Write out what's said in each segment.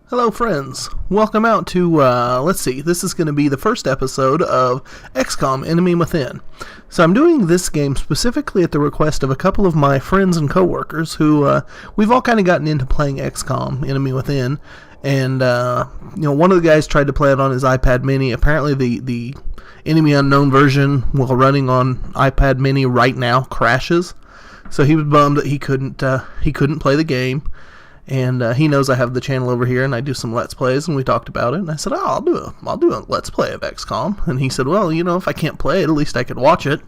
Hello friends, welcome out to, let's see, this is going to be the first episode of Xcom Enemy Within. So I'm doing this game specifically at the request of a couple of my friends and coworkers who, we've all kind of gotten into playing Xcom Enemy Within, and, one of the guys tried to play it on his iPad mini. Apparently the Enemy Unknown version, while running on iPad mini right now, crashes, so he was bummed that he couldn't play the game. And he knows I have the channel over here, and I do some Let's Plays, and we talked about it. And I said, I'll do a Let's Play of XCOM. And he said, well, if I can't play it, at least I could watch it.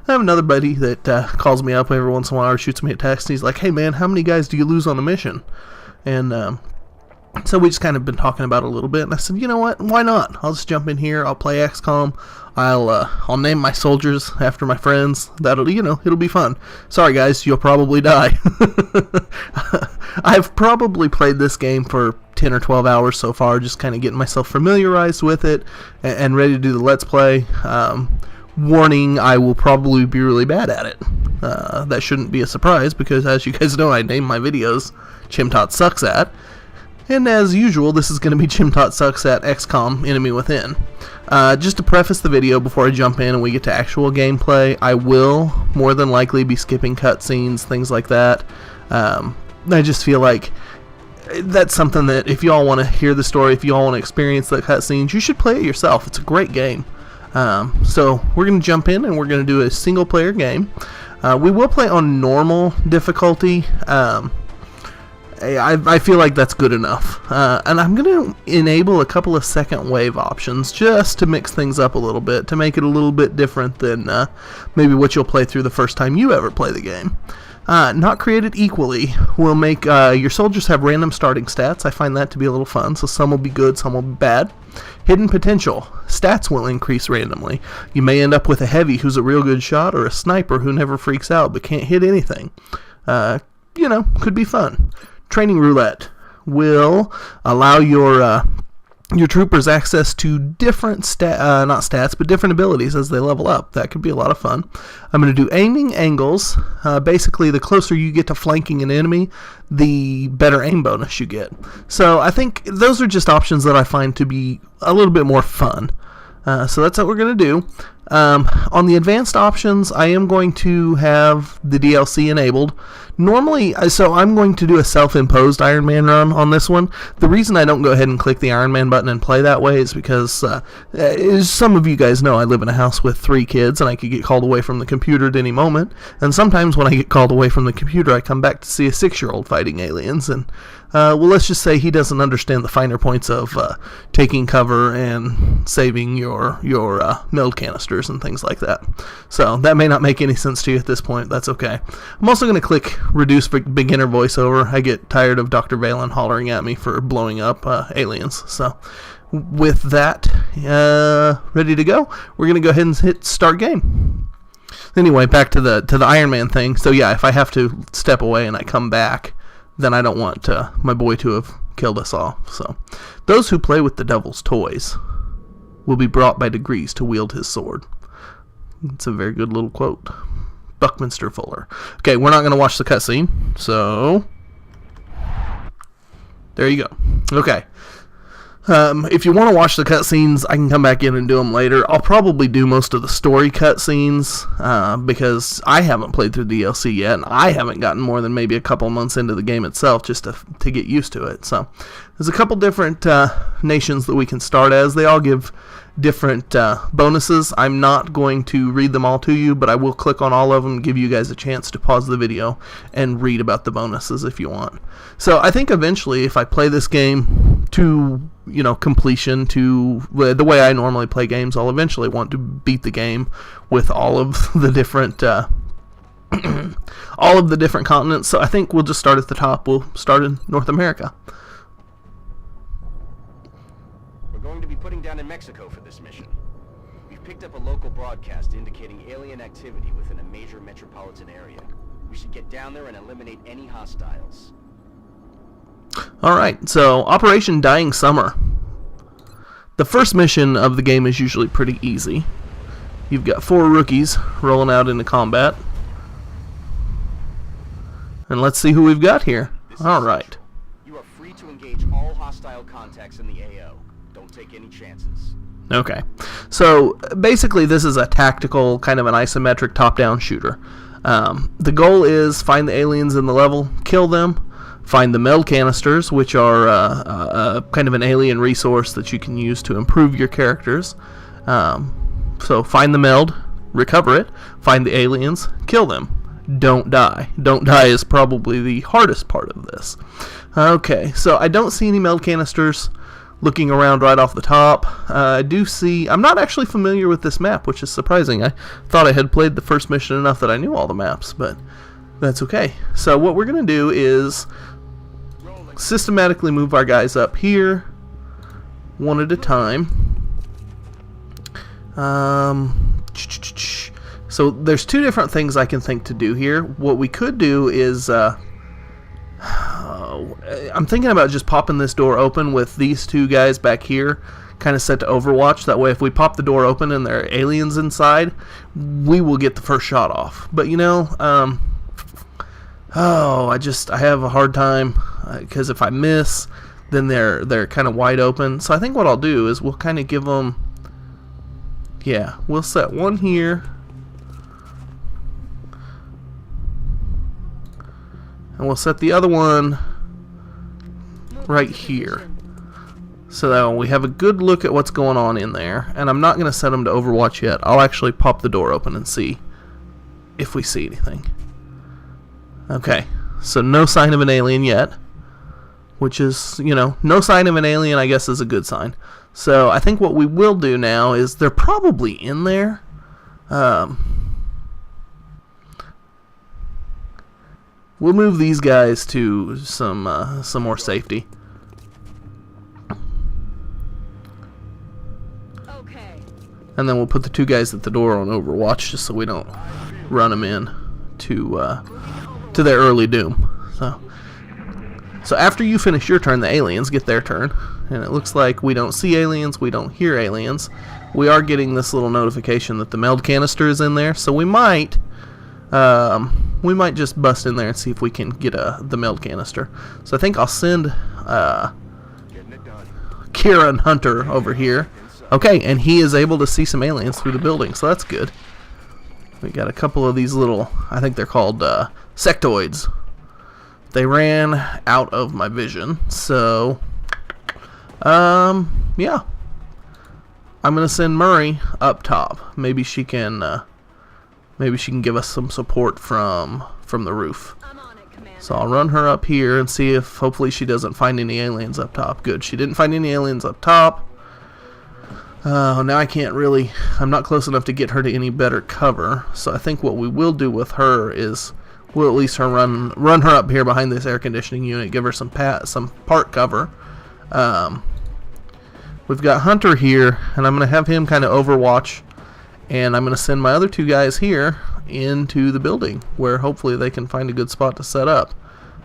I have another buddy that calls me up every once in a while or shoots me a text. And he's like, hey, man, how many guys do you lose on a mission? And so we just kind of been talking about it a little bit. And I said, you know what? Why not? I'll just jump in here. I'll play XCOM. I'll name my soldiers after my friends. It'll be fun. Sorry, guys, you'll probably die. I've probably played this game for 10 or 12 hours so far, just kind of getting myself familiarized with it and ready to do the Let's Play. Warning, I will probably be really bad at it. That shouldn't be a surprise, because as you guys know, I name my videos Chimtot Sucks At. And as usual, this is going to be Chimtot Sucks At XCOM Enemy Within. Just to preface the video before I jump in and we get to actual gameplay, I will more than likely be skipping cutscenes, things like that. I just feel like that's something that if you all want to hear the story, if you all want to experience the cutscenes, you should play it yourself. It's a great game. So we're going to jump in and we're going to do a single player game. We will play on normal difficulty. I feel like that's good enough. And I'm going to enable a couple of second wave options just to mix things up a little bit, to make it a little bit different than maybe what you'll play through the first time you ever play the game. Not created equally will make your soldiers have random starting stats. I find that to be a little fun, so some will be good, some will be bad. Hidden potential. Stats will increase randomly. You may end up with a heavy who's a real good shot, or a sniper who never freaks out but can't hit anything. Could be fun. Training roulette will allow your troopers access to different different abilities as they level up. That could be a lot of fun. I'm going to do aiming angles. Basically, the closer you get to flanking an enemy, the better aim bonus you get. So I think those are just options that I find to be a little bit more fun. So that's what we're going to do. On the advanced options, I am going to have the DLC enabled. Normally, so I'm going to do a self-imposed Iron Man run on this one. The reason I don't go ahead and click the Iron Man button and play that way is because, as some of you guys know, I live in a house with 3 kids, and I could get called away from the computer at any moment. And sometimes when I get called away from the computer, I come back to see a 6-year-old fighting aliens. And, let's just say he doesn't understand the finer points of taking cover and saving your meld canisters and things like that. So that may not make any sense to you at this point. That's okay. I'm also going to click Reduce Beginner Voiceover. I get tired of Dr. Valen hollering at me for blowing up aliens. So with that ready to go, we're going to go ahead and hit Start Game. Anyway, back to the Iron Man thing. So yeah, if I have to step away and I come back, then I don't want my boy to have killed us all. So those who play with the devil's toys will be brought by degrees to wield his sword. It's a very good little quote. Buckminster Fuller. Okay, we're not going to watch the cutscene, so there you go. Okay. If you want to watch the cutscenes, I can come back in and do them later. I'll probably do most of the story cutscenes because I haven't played through DLC yet, and I haven't gotten more than maybe a couple months into the game itself just to get used to it. So there's a couple different nations that we can start as. They all give different bonuses. I'm not going to read them all to you, but I will click on all of them and give you guys a chance to pause the video and read about the bonuses if you want. So I think eventually, if I play this game to completion, to the way I normally play games, I'll eventually want to beat the game with all of the different continents. So I think we'll just start at the top. We'll start in North America. Going to be putting down in Mexico for this mission. We've picked up a local broadcast indicating alien activity within a major metropolitan area. We should get down there and eliminate any hostiles. Alright, so Operation Dying Summer. The first mission of the game is usually pretty easy. You've got 4 rookies rolling out into combat. And let's see who we've got here. Alright. free to engage all hostile contacts in the AO. Don't take any chances. Okay. So basically this is a tactical, kind of an isometric top-down shooter. The goal is find the aliens in the level, kill them, find the meld canisters, which are kind of an alien resource that you can use to improve your characters. So find the meld, recover it, find the aliens, kill them. Don't die. Don't die is probably the hardest part of this. Okay, so I don't see any meld canisters looking around right off the top. I do see... I'm not actually familiar with this map, which is surprising. I thought I had played the first mission enough that I knew all the maps, but that's okay. So what we're going to do is systematically move our guys up here, one at a time. So there's two different things I can think to do here. What we could do is... I'm thinking about just popping this door open with these two guys back here kind of set to Overwatch. That way if we pop the door open and there are aliens inside, we will get the first shot off. But you know, I have a hard time because if I miss, then they're kind of wide open. So I think what I'll do is we'll kind of give them... Yeah, we'll set one here. And we'll set the other one right here. So that we have a good look at what's going on in there. And I'm not going to set them to Overwatch yet. I'll actually pop the door open and see if we see anything. Okay, so no sign of an alien yet. Which is, you know, no sign of an alien I guess is a good sign. So I think what we will do now is they're probably in there. We'll move these guys to some more safety. Okay. And then we'll put the two guys at the door on Overwatch just so we don't run them in to their early doom. So after you finish your turn, the aliens get their turn. And it looks like we don't see aliens, we don't hear aliens. We are getting this little notification that the meld canister is in there, so we might just bust in there and see if we can get the meld canister. So I think I'll send Kira and Hunter over here. Okay, and he is able to see some aliens through the building, so that's good. We got a couple of these little, I think they're called sectoids. They ran out of my vision, so yeah. I'm gonna send Murray up top. Maybe she can give us some support from the roof. I'm on it, Commander. So I'll run her up here and see if hopefully she doesn't find any aliens up top. Good, she didn't find any aliens up top. Now I can't really, I'm not close enough to get her to any better cover. So I think what we will do with her is we'll at least run her up here behind this air conditioning unit, give her some part cover. We've got Hunter here, and I'm going to have him kind of Overwatch, and I'm going to send my other two guys here into the building, where hopefully they can find a good spot to set up.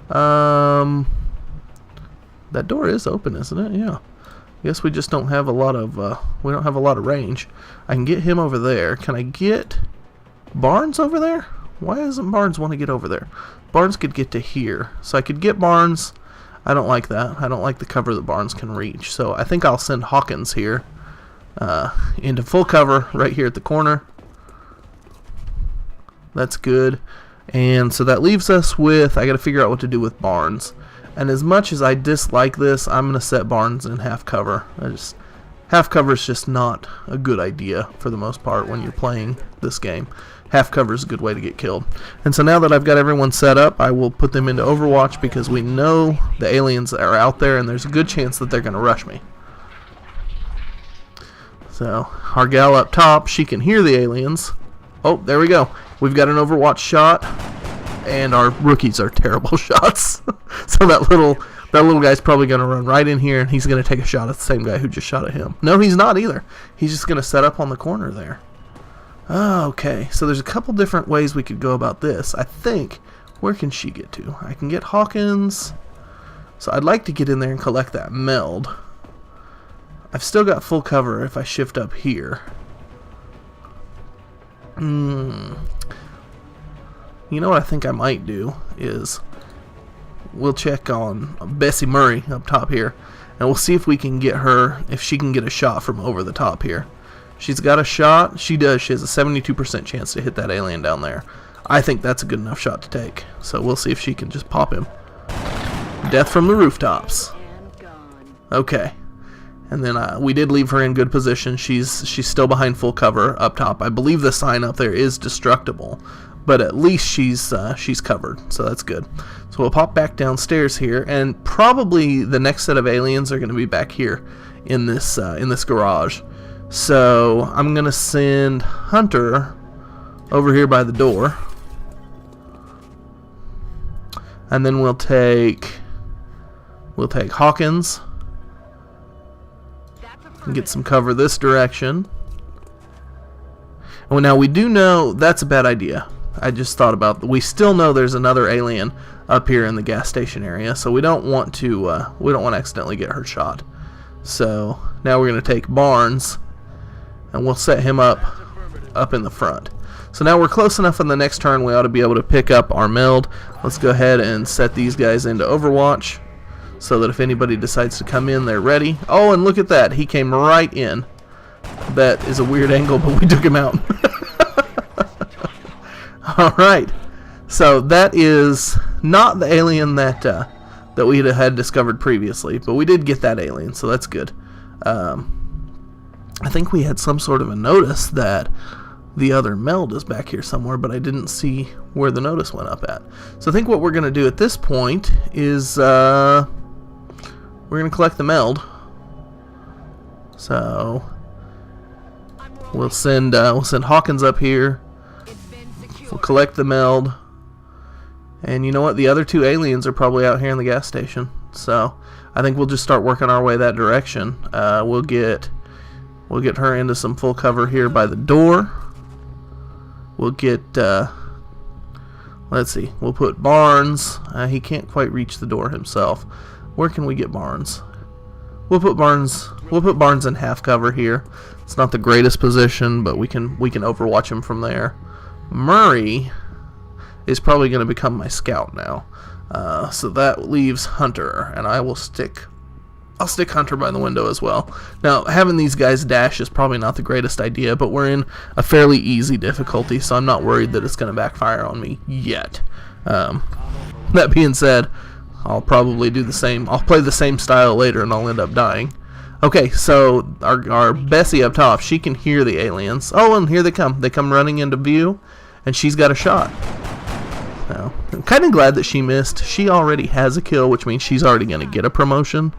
That door is open, isn't it? Yeah. I guess we just don't have a lot of range. I can get him over there. Can I get Barnes over there? Why doesn't Barnes want to get over there? Barnes could get to here, so I could get Barnes. I don't like that. I don't like the cover that Barnes can reach. So I think I'll send Hawkins here into full cover right here at the corner. That's good. And so that leaves us with, I got to figure out what to do with Barnes. And as much as I dislike this, I'm going to set Barnes in half cover. Half cover is just not a good idea for the most part when you're playing this game. Half cover is a good way to get killed. And so now that I've got everyone set up, I will put them into Overwatch because we know the aliens are out there and there's a good chance that they're going to rush me. So our gal up top, she can hear the aliens. Oh, there we go. We've got an Overwatch shot, and our rookies are terrible shots. So that little guy's probably going to run right in here, and he's going to take a shot at the same guy who just shot at him. No, he's not either. He's just going to set up on the corner there. Okay, so there's a couple different ways we could go about this. I think, where can she get to? I can get Hawkins. So I'd like to get in there and collect that meld. I've still got full cover if I shift up here. You know what I think I might do is we'll check on Bessie Murray up top here, and we'll see if we can get her, if she can get a shot from over the top here. She's got a shot. She does. She has a 72% chance to hit that alien down there. I think that's a good enough shot to take. So we'll see if she can just pop him. Death from the rooftops. Okay. And then we did leave her in good position. She's still behind full cover up top. I believe the sign up there is destructible, but at least she's covered, so that's good. So we'll pop back downstairs here, and probably the next set of aliens are going to be back here in this garage. So I'm going to send Hunter over here by the door, and then we'll take Hawkins and get some cover this direction. Well, now we do know that's a bad idea. I just thought about we still know there's another alien up here in the gas station area, so we don't want to accidentally get her shot. So now we're going to take Barnes, and we'll set him up in the front. So now we're close enough in the next turn we ought to be able to pick up our meld. Let's go ahead and set these guys into Overwatch, so that if anybody decides to come in, they're ready. Oh, and look at that. He came right in. That is a weird angle, but we took him out. Alright. So that is not the alien that we had discovered previously, but we did get that alien, so that's good. I think we had some sort of a notice that the other meld is back here somewhere, but I didn't see where the notice went up at. So I think what we're going to do at this point is we're going to collect the meld. So we'll send Hawkins up here. We'll collect the meld. And you know what? The other two aliens are probably out here in the gas station. So I think we'll just start working our way that direction. We'll get her into some full cover here by the door. We'll get let's see. We'll put Barnes. He can't quite reach the door himself. Where can we get Barnes? We'll put Barnes in half cover here. It's not the greatest position, but we can overwatch him from there. Murray is probably going to become my scout now. So that leaves Hunter, and I'll stick Hunter by the window as well. Now, having these guys dash is probably not the greatest idea, but we're in a fairly easy difficulty, so I'm not worried that it's going to backfire on me yet. That being said, I'll probably do the same. I'll play the same style later, and I'll end up dying. Okay, so our Bessie up top, she can hear the aliens. Oh, and here they come. They come running into view, and she's got a shot. Now, I'm kind of glad that she missed. She already has a kill, which means she's already going to get a promotion.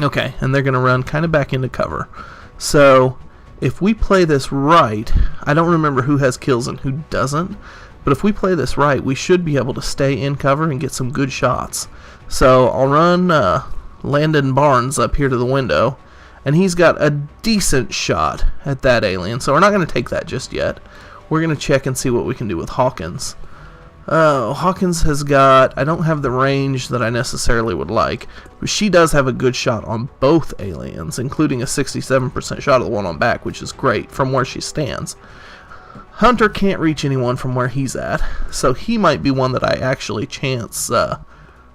Okay, and they're going to run kind of back into cover. So, if we play this right, I don't remember who has kills and who doesn't, but if we play this right, we should be able to stay in cover and get some good shots. So, I'll run Landon Barnes up here to the window, and he's got a decent shot at that alien, so we're not going to take that just yet. We're going to check and see what we can do with Hawkins. Hawkins has got, I don't have the range that I necessarily would like, but she does have a good shot on both aliens, including a 67% shot of the one on back, which is great from where she stands. Hunter can't reach anyone from where he's at, so he might be one that I actually chance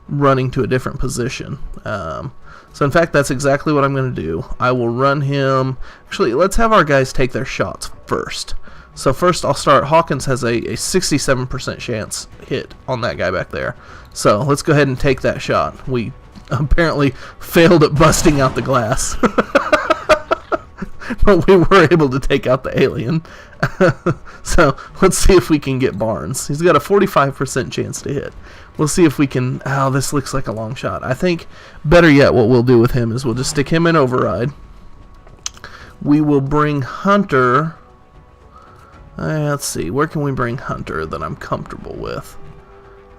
running to a different position. So in fact, that's exactly what I'm going to do. I will run him. Actually, let's have our guys take their shots first. So first I'll start. Hawkins has a 67% chance hit on that guy back there. So let's go ahead and take that shot. We apparently failed at busting out the glass. But we were able to take out the alien. So let's see if we can get Barnes. He's got a 45% chance to hit. We'll see if we can. Oh, this looks like a long shot. I think better yet what we'll do with him is we'll just stick him in override. We will bring Hunter. Let's see, where can we bring Hunter that I'm comfortable with?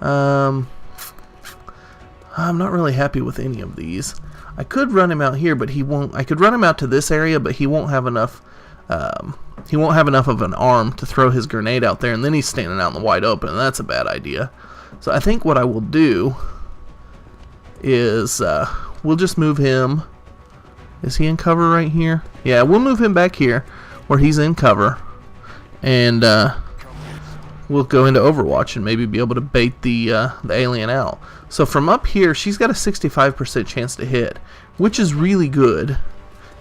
I'm not really happy with any of these. I could run him out here, but he won't. I could run him out to this area, but he won't have enough. He won't have enough of an arm to throw his grenade out there, and then he's standing out in the wide open, and that's a bad idea. So I think what I will do is we'll just move him. Is he in cover right here? Yeah, we'll move him back here where he's in cover. And we'll go into Overwatch and maybe be able to bait the alien out. So from up here, she's got a 65% chance to hit, which is really good.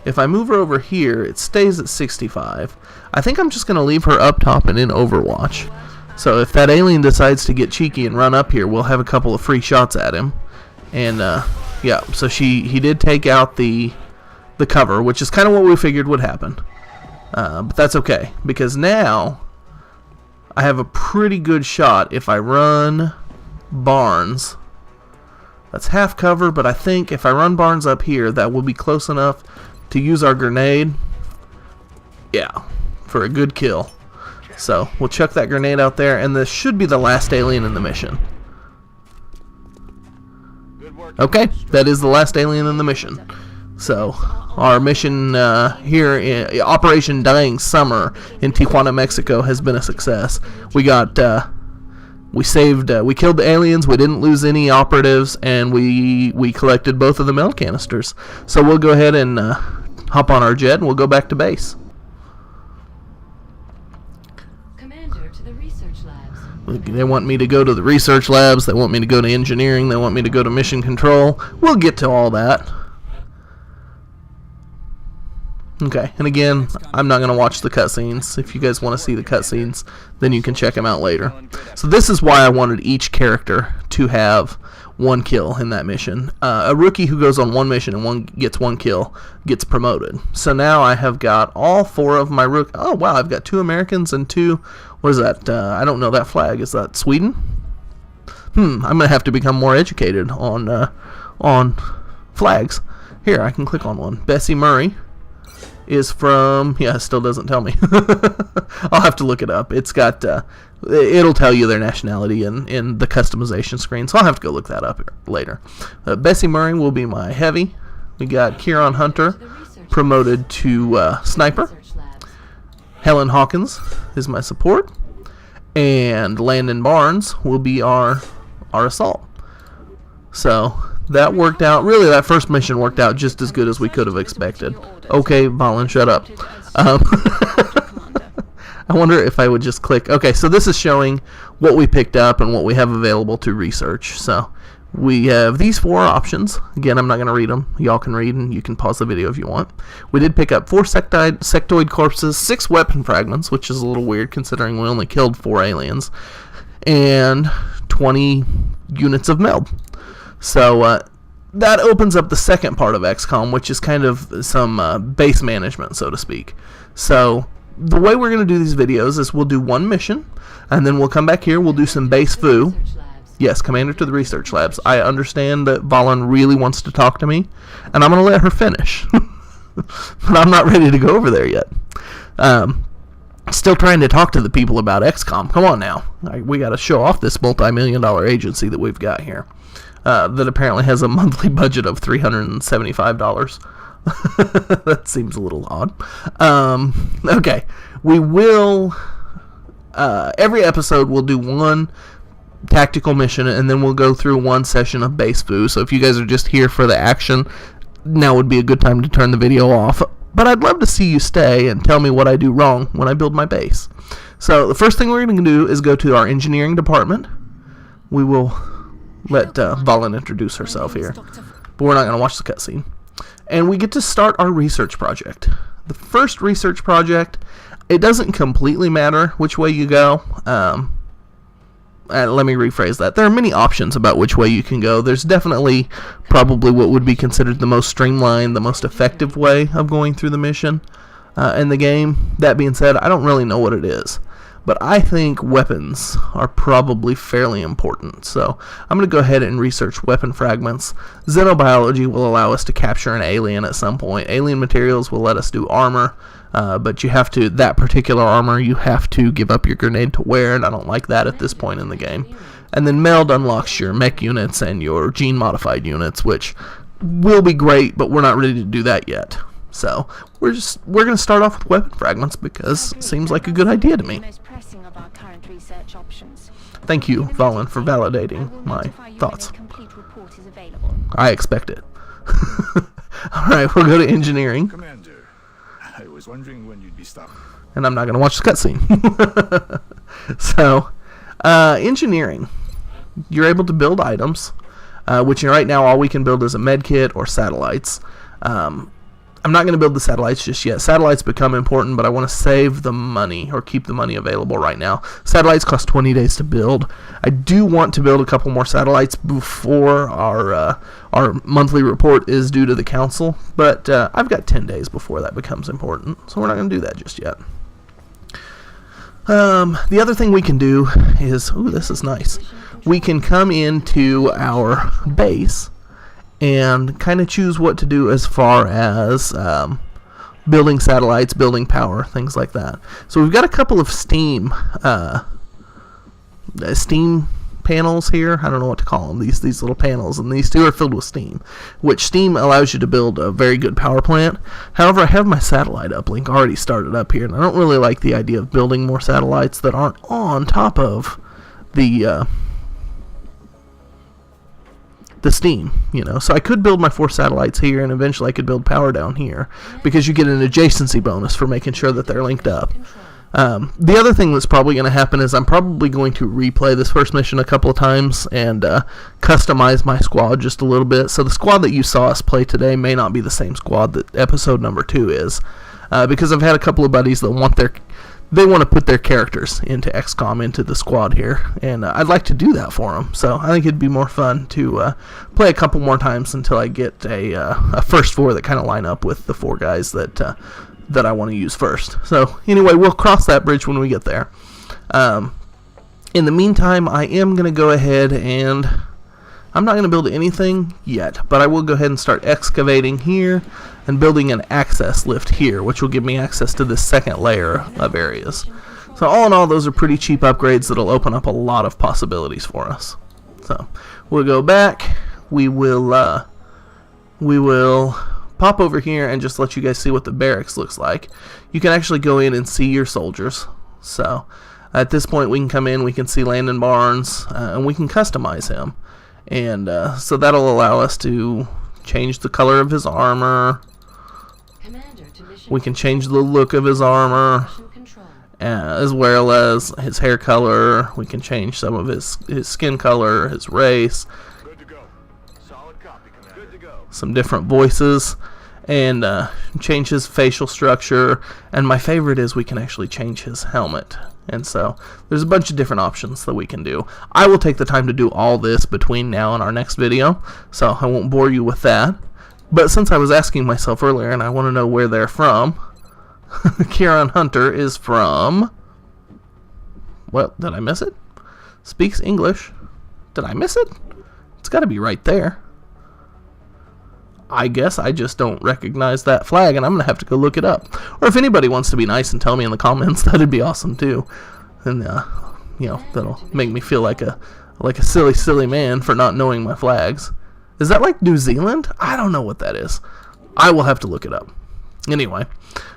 If I move her over here, it stays at 65. I think I'm just going to leave her up top and in Overwatch. So if that alien decides to get cheeky and run up here, we'll have a couple of free shots at him. And yeah, so he did take out the cover, which is kind of what we figured would happen. But that's okay, because now I have a pretty good shot if I run Barnes. That's half cover, but I think if I run Barnes up here, that will be close enough to use our grenade. Yeah, for a good kill. So we'll chuck that grenade out there, and this should be the last alien in the mission. Okay, that is the last alien in the mission. So our mission here in Operation Dying Summer in Tijuana, Mexico has been a success. We got we killed the aliens, we didn't lose any operatives, and we collected both of the mail canisters. So we'll go ahead and hop on our jet and we'll go back to base. Commander, to the research labs. They want me to go to the research labs, they want me to go to engineering, they want me to go to mission control. We'll get to all that. Okay, and again, I'm not going to watch the cutscenes. If you guys want to see the cutscenes, then you can check them out later. So this is why I wanted each character to have one kill in that mission. A rookie who goes on one mission and gets one kill gets promoted. So now I have got all 4 of my rookies. Oh wow, I've got 2 Americans and 2, what is that? I don't know that flag. Is that Sweden? I'm going to have to become more educated on flags. Here, I can click on one. Bessie Murray is from, yeah, it still doesn't tell me. I'll have to look it up. It's got, it'll tell you their nationality in the customization screen, so I'll have to go look that up later. Bessie Murray will be my heavy. We got Kieran Hunter promoted to sniper. Helen Hawkins is my support. And Landon Barnes will be our assault. So that worked out. Really, that first mission worked out just as good as we could have expected. Okay, Valen, shut up. I wonder if I would just click. Okay, so this is showing what we picked up and what we have available to research. So we have these 4 options. Again, I'm not going to read them. Y'all can read, and you can pause the video if you want. We did pick up 4 sectoid corpses, 6 weapon fragments, which is a little weird considering we only killed 4 aliens, and 20 units of meld. So that opens up the second part of XCOM, which is kind of some base management, so to speak. So the way we're going to do these videos is we'll do one mission, and then we'll come back here, we'll do some base foo. Yes, Commander to the research labs. I understand that Valen really wants to talk to me, and I'm going to let her finish. But I'm not ready to go over there yet. Still trying to talk to the people about XCOM. Come on now. We got to show off this multi-million-dollar agency that we've got here. That apparently has a monthly budget of $375. That seems a little odd. Okay. We will... every episode we'll do one tactical mission, and then we'll go through one session of base foo. So if you guys are just here for the action, now would be a good time to turn the video off. But I'd love to see you stay and tell me what I do wrong when I build my base. So the first thing we're going to do is go to our engineering department. We will let Valen introduce herself here, but we're not going to watch the cutscene. And we get to start our research project. The first research project, it doesn't completely matter which way you go. Let me rephrase that. There are many options about which way you can go. There's definitely probably what would be considered the most streamlined, the most effective way of going through the mission in the game. That being said, I don't really know what it is. But I think weapons are probably fairly important. So I'm going to go ahead and research weapon fragments. Xenobiology will allow us to capture an alien at some point. Alien materials will let us do armor. But you have to, that particular armor, you have to give up your grenade to wear, and I don't like that at this point in the game. And then meld unlocks your mech units and your gene-modified units, which will be great, but we're not ready to do that yet. So we're going to start off with weapon fragments because it seems like a good idea to me. Thank you, Valen, for validating my thoughts. I expect it. Alright, we'll go to engineering. Commander, I was wondering when you'd be stopping. And I'm not going to watch the cutscene. So, Engineering. You're able to build items, which right now all we can build is a med kit or satellites. I'm not going to build the satellites just yet. Satellites become important, but I want to save the money or keep the money available right now. Satellites cost 20 days to build. I do want to build a couple more satellites before our monthly report is due to the council, but I've got 10 days before that becomes important, so we're not going to do that just yet. The other thing we can do is, ooh, this is nice. We can come into our base and kind of choose what to do as far as building satellites, building power, things like that. So we've got a couple of steam panels here. I don't know what to call them. These little panels, and these two are filled with steam, which steam allows you to build a very good power plant. However, I have my satellite uplink already started up here, and I don't really like the idea of building more satellites that aren't on top of the steam, so I could build my 4 satellites here, and eventually I could build power down here, because you get an adjacency bonus for making sure that they're linked up. The other thing that's probably going to happen is I'm probably going to replay this first mission a couple of times and customize my squad just a little bit. So the squad that you saw us play today may not be the same squad that episode number 2 is, because I've had a couple of buddies that want to put their characters into Xcom, into the squad here, and I'd like to do that for them. So I think it'd be more fun to play a couple more times until I get a first 4 that kind of line up with the 4 guys that I want to use first. So anyway, we'll cross that bridge when we get there. In the meantime, I am going to go ahead and I'm not going to build anything yet, but I will go ahead and start excavating here and building an access lift here, which will give me access to this second layer of areas. So all in all, those are pretty cheap upgrades that'll open up a lot of possibilities for us. So we'll go back. We will pop over here and just let you guys see what the barracks looks like. You can actually go in and see your soldiers. So at this point, we can come in, we can see Landon Barnes, and we can customize him. And so that'll allow us to change the color of his armor. We can change the look of his armor, as well as his hair color. We can change some of his skin color, his race. Good to go. Solid copy, Commander. Good to go. Some different voices, and change his facial structure. And my favorite is we can actually change his helmet. And so there's a bunch of different options that we can do. I will take the time to do all this between now and our next video, so I won't bore you with that. But since I was asking myself earlier, and I want to know where they're from, Kieran Hunter is from... Well, did I miss it? Speaks English. Did I miss it? It's got to be right there. I guess I just don't recognize that flag, and I'm going to have to go look it up. Or if anybody wants to be nice and tell me in the comments, that'd be awesome too. And, that'll make me feel like a silly man for not knowing my flags. Is that like New Zealand? I don't know what that is. I will have to look it up. Anyway,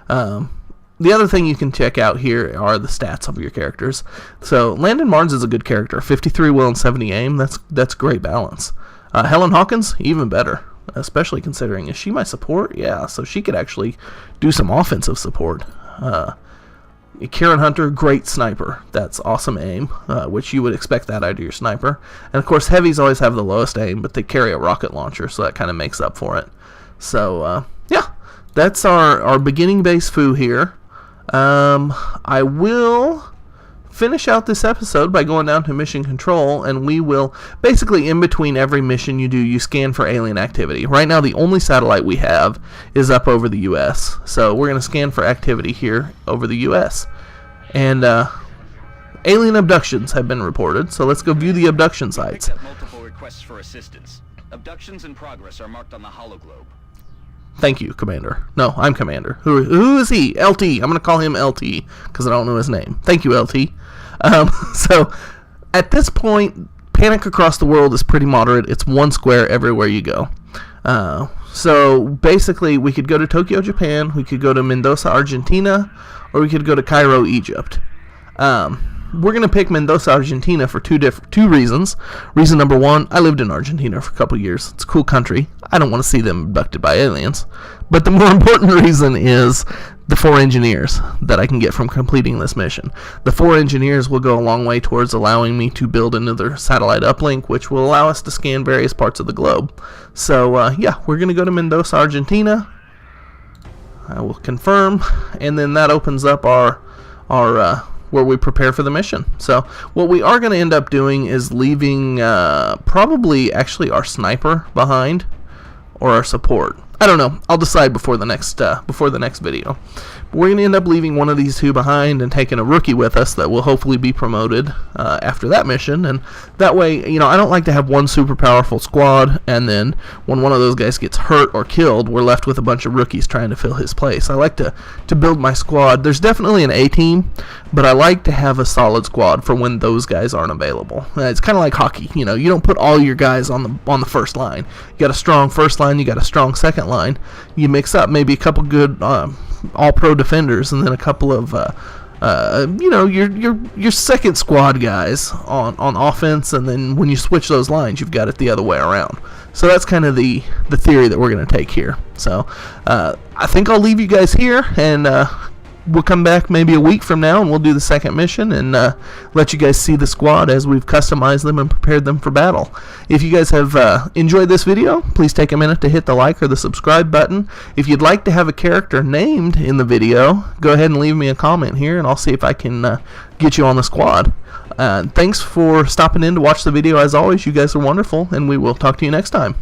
the other thing you can check out here are the stats of your characters. So Landon Barnes is a good character. 53 will and 70 aim. That's great balance. Helen Hawkins, even better. Especially considering, is she my support? Yeah, so she could actually do some offensive support. Kieran Hunter, great sniper. That's awesome aim, which you would expect that out of your sniper. And of course, heavies always have the lowest aim, but they carry a rocket launcher, so that kind of makes up for it. So, yeah, that's our beginning base foo here. I will finish out this episode by going down to mission control, and we will basically, in between every mission you do, you scan for alien activity. Right now the only satellite we have is up over the US, so we're going to scan for activity here over the US. And alien abductions have been reported, so let's go view the abduction sites. Picked up multiple requests for assistance. Abductions in progress are marked on the hologlobe. Thank you, Commander. No, I'm Commander. Who is he? LT. I'm going to call him LT because I don't know his name. Thank you, LT. So, at this point, panic across the world is pretty moderate. It's one square everywhere you go. So, basically, we could go to Tokyo, Japan. We could go to Mendoza, Argentina. Or we could go to Cairo, Egypt. We're going to pick Mendoza, Argentina for two reasons. Reason number one, I lived in Argentina for a couple years. It's a cool country. I don't want to see them abducted by aliens. But the more important reason is the 4 engineers that I can get from completing this mission. The 4 engineers will go a long way towards allowing me to build another satellite uplink, which will allow us to scan various parts of the globe. So yeah, we're going to go to Mendoza, Argentina. I will confirm, and then that opens up our where we prepare for the mission. So what we are going to end up doing is leaving probably actually our sniper behind, or our support. I don't know. I'll decide before the next video. We're going to end up leaving one of these 2 behind and taking a rookie with us that will hopefully be promoted after that mission. And that way, you know, I don't like to have one super powerful squad, and then when one of those guys gets hurt or killed, we're left with a bunch of rookies trying to fill his place. I like to build my squad. There's definitely an A team, but I like to have a solid squad for when those guys aren't available. It's kind of like hockey. You know, you don't put all your guys on the first line. You got a strong first line, you got a strong second line. You mix up maybe a couple good all-pro defenders, and then a couple of you know, your second squad guys on offense, and then when you switch those lines, you've got it the other way around. So that's kind of the theory that we're going to take here. So I think I'll leave you guys here, and we'll come back maybe a week from now, and we'll do the second mission and let you guys see the squad as we've customized them and prepared them for battle. If you guys have enjoyed this video, please take a minute to hit the like or the subscribe button. If you'd like to have a character named in the video, go ahead and leave me a comment here, and I'll see if I can get you on the squad. Thanks for stopping in to watch the video. As always, you guys are wonderful, and we will talk to you next time.